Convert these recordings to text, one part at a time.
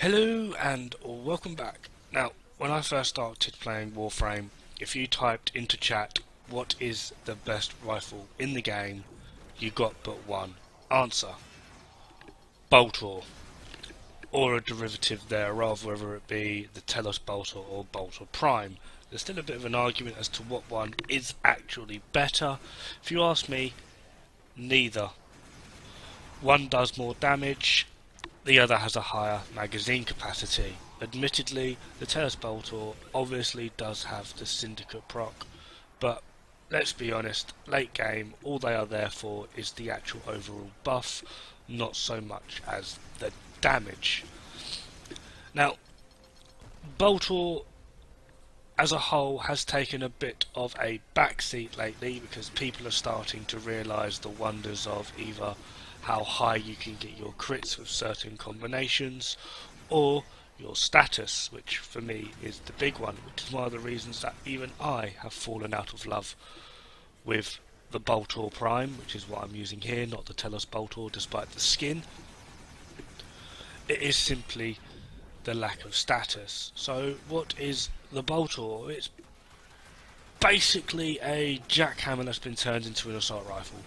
Hello and welcome back. Now, when I first started playing Warframe, if you typed into chat what is the best rifle in the game, you got but one answer: Boltor, or a derivative thereof, whether it be the Telos Boltor or Boltor Prime. There's still a bit of an argument as to what one is actually better. If you ask me, neither. One does more damage, the other has a higher magazine capacity. Admittedly, the Telos Boltor obviously does have the Syndicate proc, but let's be honest, late game, all they are there for is the actual overall buff, not so much as the damage. Now, Boltor as a whole has taken a bit of a backseat lately because people are starting to realise the wonders of either how high you can get your crits with certain combinations, or your status, which for me is the big one, which is one of the reasons that even I have fallen out of love with the Boltor Prime, which is what I'm using here, not the Telos Boltor despite the skin. It is simply the lack of status. So what is the Boltor? It's basically a jackhammer that's been turned into an assault rifle.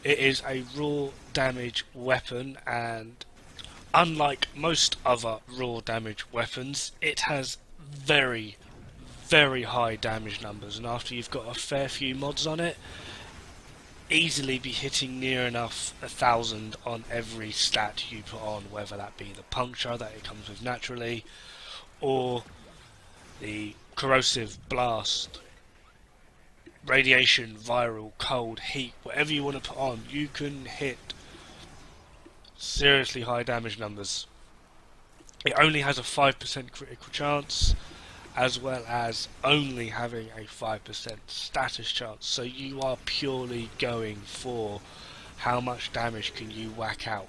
It is a raw damage weapon, and unlike most other raw damage weapons, it has very, very high damage numbers, and after you've got a fair few mods on it, easily be hitting near enough 1,000 on every stat you put on, whether that be the puncture that it comes with naturally, or the corrosive blast, radiation, viral, cold, heat, whatever you want to put on, you can hit seriously high damage numbers. It only has a 5% critical chance, as well as only having a 5% status chance, so you are purely going for how much damage can you whack out.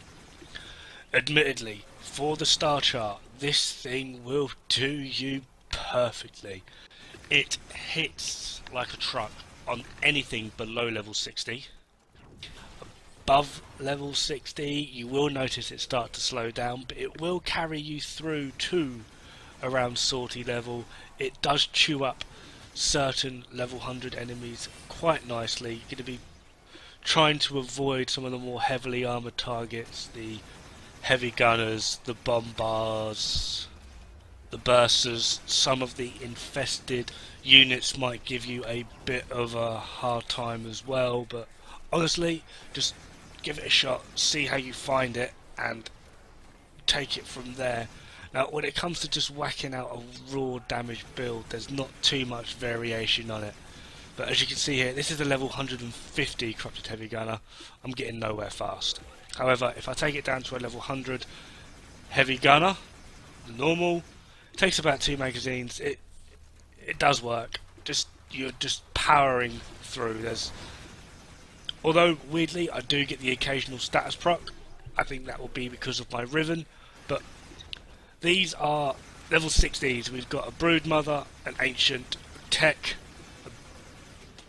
Admittedly, for the star chart, this thing will do you perfectly. It hits like a truck on anything below level 60. Above level 60, you will notice it start to slow down, but it will carry you through to around sortie level. It does chew up certain level 100 enemies quite nicely. You're going to be trying to avoid some of the more heavily armoured targets, the heavy gunners, the bombards, the bursters. Some of the infested units might give you a bit of a hard time as well, but honestly, just give it a shot, see how you find it, and take it from there. Now, when it comes to just whacking out a raw damage build, there's not too much variation on it. But as you can see here, this is a level 150 Corrupted Heavy Gunner. I'm getting nowhere fast. However, if I take it down to a level 100 Heavy Gunner, the normal, it takes about 2 magazines. It does work. You're just powering through. Although weirdly, I do get the occasional status proc. I think that will be because of my Riven, but these are level 60s. We've got a Broodmother, an Ancient, Tech,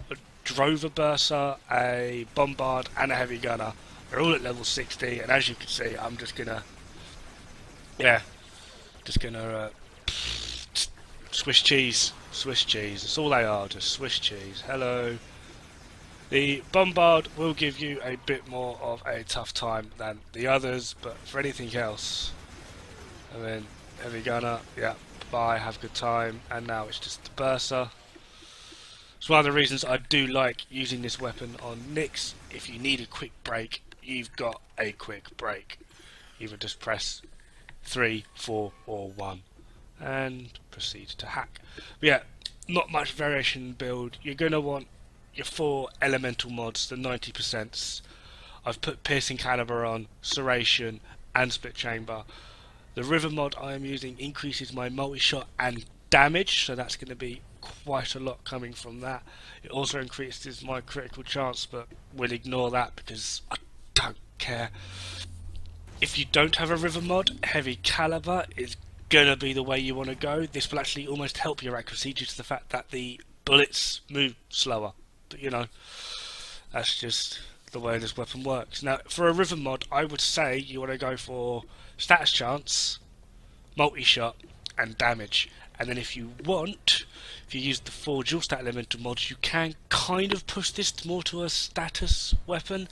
a Drover Burster, a Bombard, and a Heavy Gunner. They're all at level 60, and as you can see, I'm just gonna Swiss cheese. Swiss cheese. That's all they are, just Swiss cheese. Hello. The Bombard will give you a bit more of a tough time than the others, but for anything else, and then Heavy Gunner, yeah, bye, have a good time, and now it's just the Burster. It's one of the reasons I do like using this weapon on Nicks. If you need a quick break, you've got a quick break. Either just press 3, 4, or 1, and proceed to hack. But yeah, not much variation in build. You're going to want your 4 elemental mods, the 90%. I've put Piercing Caliber on, Serration, and Split Chamber. The River mod I am using increases my multi-shot and damage, so that's going to be quite a lot coming from that. It also increases my critical chance, but we'll ignore that because I don't care. If you don't have a River mod, Heavy Caliber is gonna be the way you want to go. This will actually almost help your accuracy due to the fact that the bullets move slower. But you know, that's just the way this weapon works. Now, for a River mod, I would say you want to go for status chance, multi-shot, and damage. And then if you want, if you use the 4 dual stat elemental mods, you can kind of push this more to a status weapon.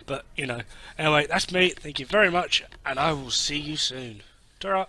But, you know, anyway, that's me. Thank you very much, and I will see you soon. Ta-ra!